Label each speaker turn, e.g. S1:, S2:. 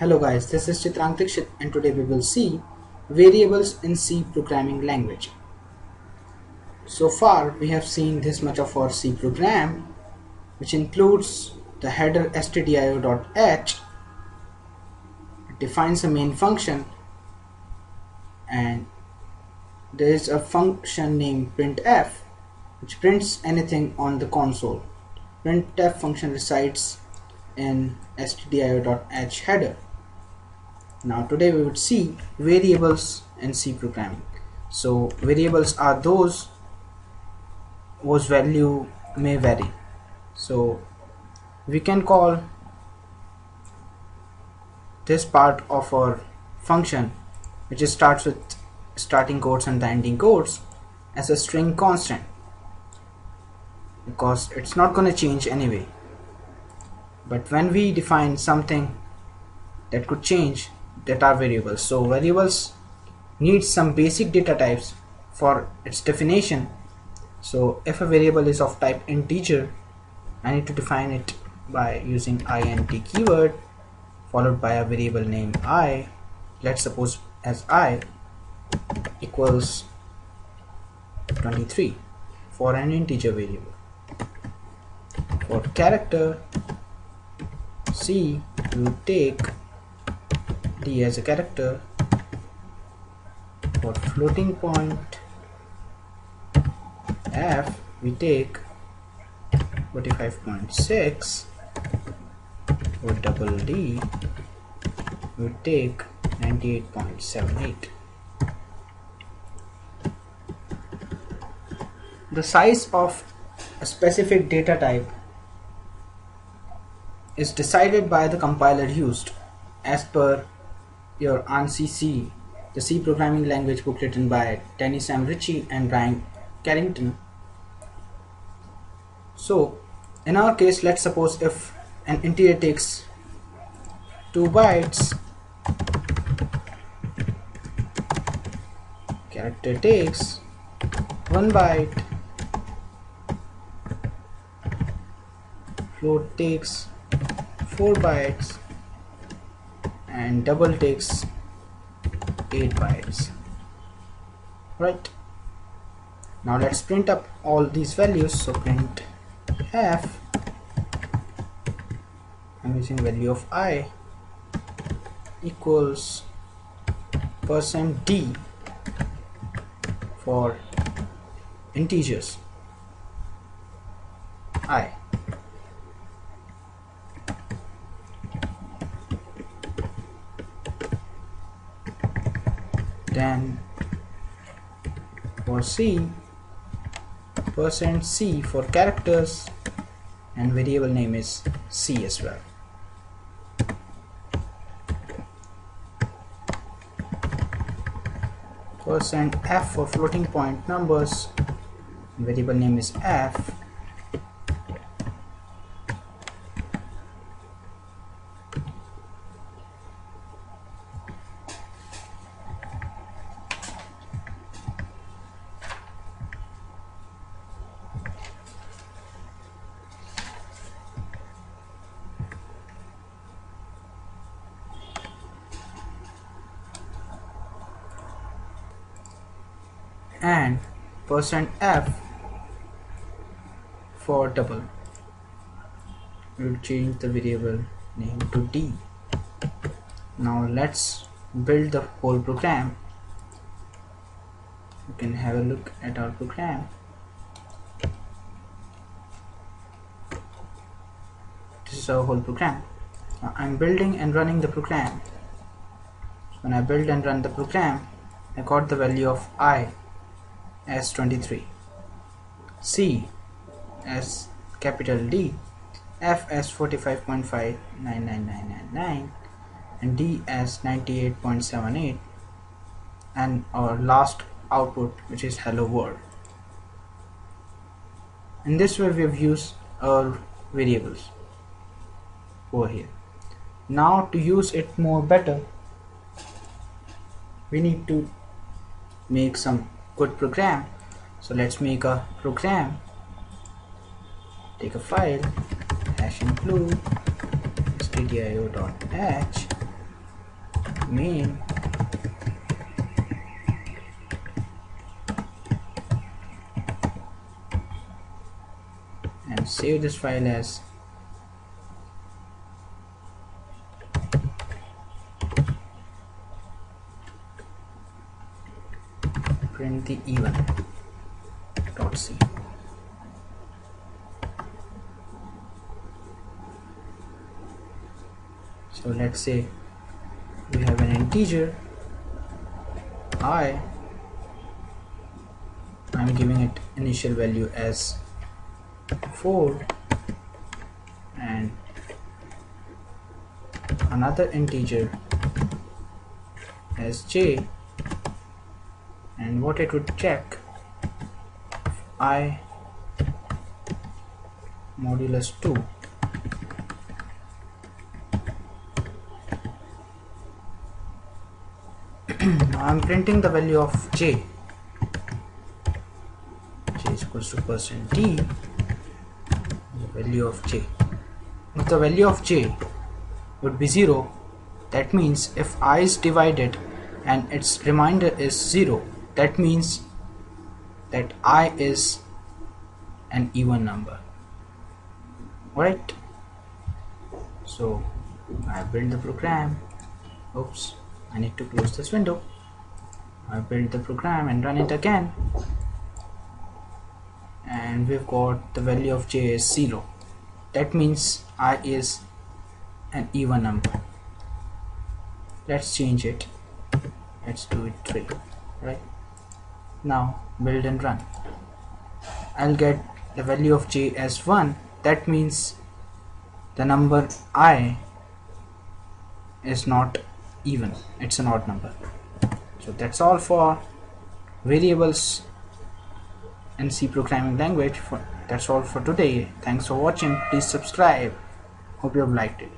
S1: Hello guys, this is Chitrank Dixit and today we will see variables in C programming language. So far we have seen this much of our C program, which includes the header stdio.h. It defines a main function and there is a function named printf which prints anything on the console. Printf function resides in stdio.h header. Now today we would see variables in C programming. So variables are those whose value may vary. So we can call this part of our function, which starts with starting quotes and the ending quotes, as a string constant, because it's not going to change anyway. But when we define something that could change, that are variables. So variables need some basic data types for its definition. So if a variable is of type integer, I need to define it by using int keyword followed by a variable name I. Let's suppose as I equals 23 for an integer variable. For character C, we would take D as a character. For floating point F, we take 45.6. For double D, we take 98.78. The size of a specific data type is decided by the compiler used as per your ANSI C, the C programming language book written by Danny Sam Ritchie and Brian Carrington. So in our case, let's suppose if an integer takes 2 bytes, character takes 1 byte, float takes 4 bytes, and double takes 8 bytes. Right, now let's print up all these values. So print f, I'm using value of I equals %d for integers I. Then for C, %c for characters, and variable name is C as well. %f for floating point numbers, variable name is F. And %f for double, we will change the variable name to D. Now let's build the whole program. You can have a look at our program. This is our whole program. Now I'm building and running the program. When I build and run the program, I got the value of I as 23, C as capital D, F as 45.599999, and D as 98.78, and our last output, which is hello world. In this way we have used our variables over here. Now to use it more better, we need to make some good program. So let's make a program. Take a file, #include stdio.h, main and save this file as print the even.c. So let's say we have an integer I'm giving it initial value as 4 and another integer as j, and what it would check I modulus 2 . Now I'm printing the value of j is equals to %d, the value of j. If the value of j would be 0, that means if I is divided and its remainder is 0, that means that I is an even number. Right? So I build the program. Oops, I need to close this window. I build the program and run it again, and we've got the value of j is 0. That means I is an even number. Let's change it. Let's do it 3. Right? Now build and run. I'll get the value of j as 1. That means the number I is not even, it's an odd number. So that's all for variables in C programming language. That's all for today. Thanks for watching. Please subscribe. Hope you have liked it.